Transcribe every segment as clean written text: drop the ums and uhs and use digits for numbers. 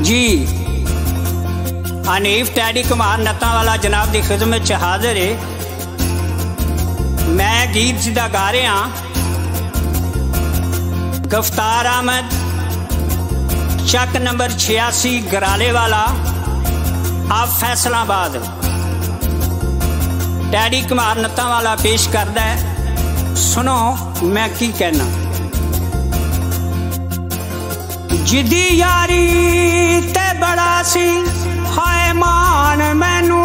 जी Hanif teddy Kumar नत्ता वाला जनाब की खिदमत च हाजिर है। मैं गीत सीधा गा रहा गफ्तार अहमद चक नंबर 86 गराले वाला आप फैसलाबाद। टैडी कुमार नत्ता वाला पेश करता है, सुनो मैं की कहना। जिदी यारी ते बड़ा सी हाय मान मैनू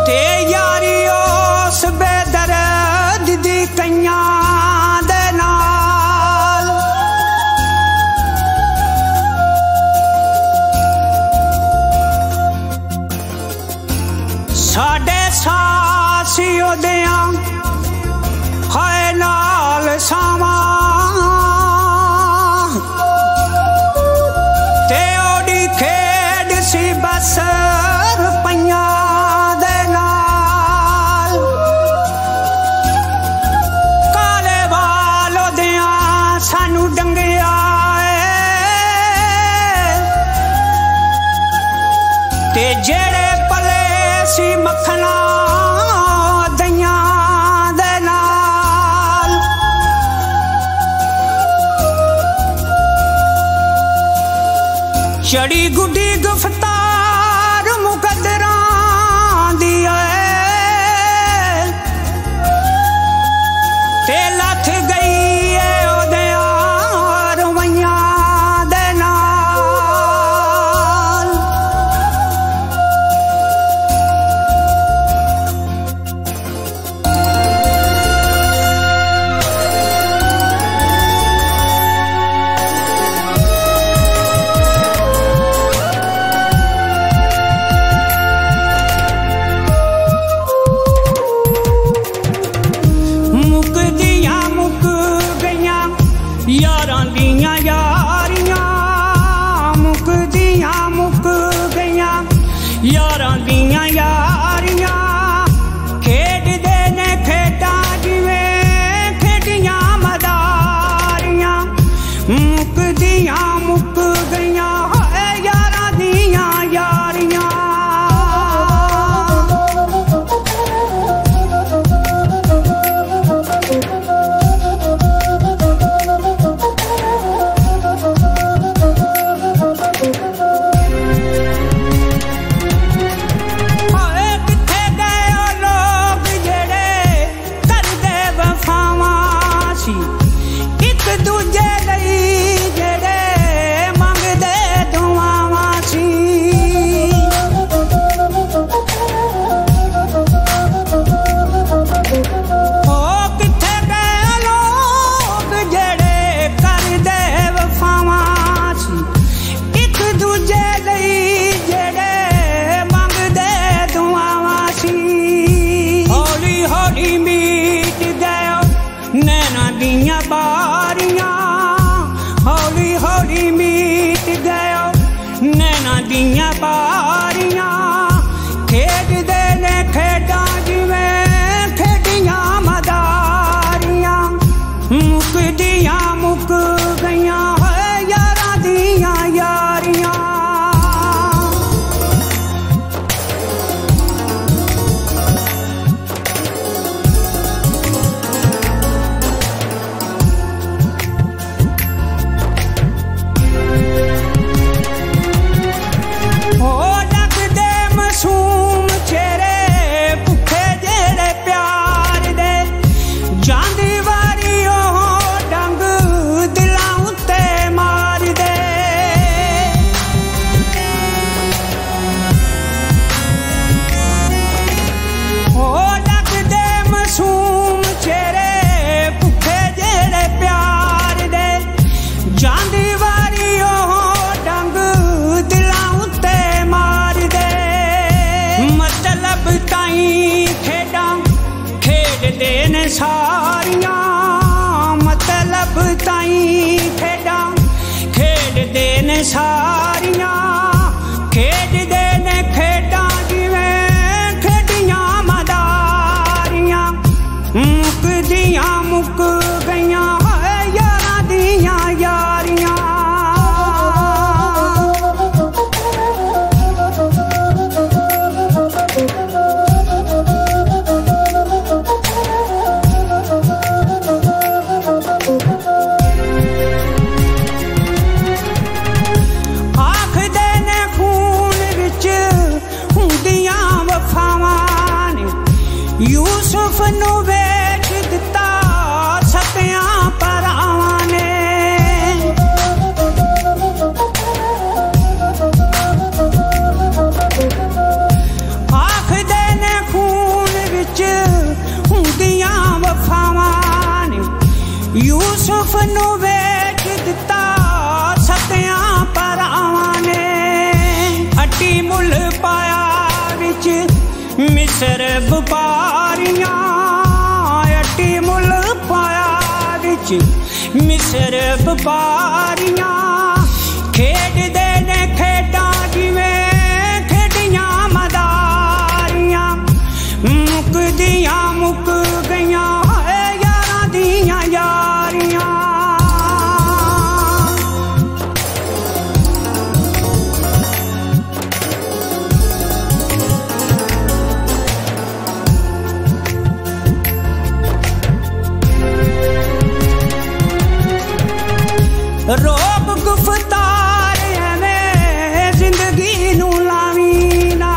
ते यारी उस बेदर्द दी कईयां दे नाल। साडे सासी ओदियां हाय नाल सावा ते ओडी खेड सी बस रुपइया दे नाल। काले वाल ओदियां सानू डंगिया ते जेड़े पले सी मखना चढ़ी गुड्डी गिरफ्तार मुकद्दरां दी ते लथ गई है ओदे रवैयां दे नाल। यारां दियां यारियां मुकदियां मुक गईयां, यारां दियां यारियां खेडदे ने खेडां जिवें खेडियां मदारियां। मुकदियां मुक गईयां यारां दियां यारियां। नैना दियां बारियां हौली हौली मीट गयो, नैना दियां बारियां खेडदे ने खेडां जिवें खेडियां मदारियां। मुकदियां मुक गईयां यारां दियां यारियां। सारियां मतलब ताई खेडां खेडदे ने सारियां खेडदे ने खेडां जिवें खेडियां मदारियां। मुकदियां मुक गईयां यूसुफ नू वेच दिता सतियां भरावां ने। आखदे ने खून विच हुंदियां वफावां ने। यूसुफ नू वेच दिता सतियां भरावां ने। अड्डी मुल पाया विच मिस्र व्यापारियां। अड्डी मुल पाया विच मिस्र व्यापारियां। खेडदे ने खेडां जिवें खेडियां मदारियां। मुकदियां मुक गईयां यारां दियां यारियां। रोब गुफ्तार एवें जिंदगी नू लावी ना।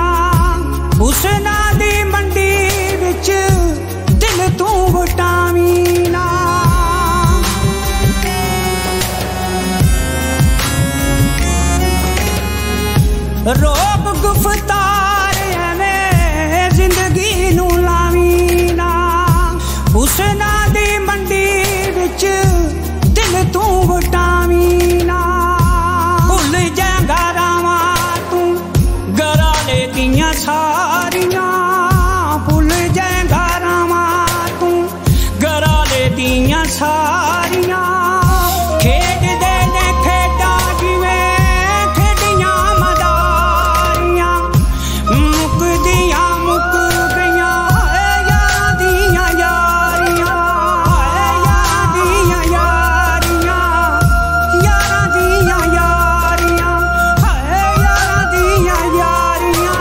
हुस्ना दी मंडी विच दिल तू वटावी ना। रोब गुफ्तार एवें जिंदगी नू लावी ना। हुस्ना दी मंडी विच दिल तू वटावी ना। भुल जाएगा रावा तू गरा ले दियां सारियां। भुल जाएगा रावा तू गरा ले दियां सारियां। खेडदे ने खेडां जिवें खेडियां मदारियां। मुकदियां मुक गईयां यारां दियां यारियां। यारां दियां यारियां। यारां दियां यारियां। यारां दियां यारियां।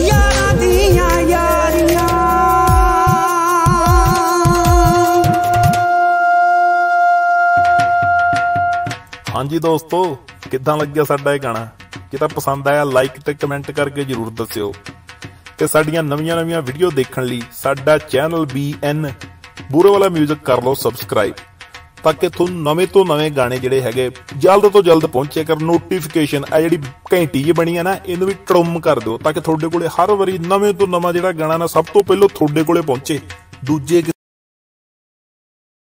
यारां दियां यारियां। हाँ जी दोस्तों, किद्दां लग्गिया साडा ये गाना? जे तां पसंद आया लाइक ते कमेंट करके जरूर दस्सिओ। ते साडियां नवीआं वीडियो देखण लई साडा चैनल BN बूरेवाला म्यूजिक कर लो सबसक्राइब, ताकि तुहानूं नवें तो नवें गाने जिहड़े हैगे जल्द तो जल्द पहुंचे कर। नोटिफिकेशन आ जिहड़ी घंटी जी बनी है ना, इहनूं भी टड़ुम कर दिओ, ताकि तुहाडे कोले हर वारी नवें तो नवां जिहड़ा गाना ना सब तो पहलों तुहाडे कोले पहुंचे। दूजे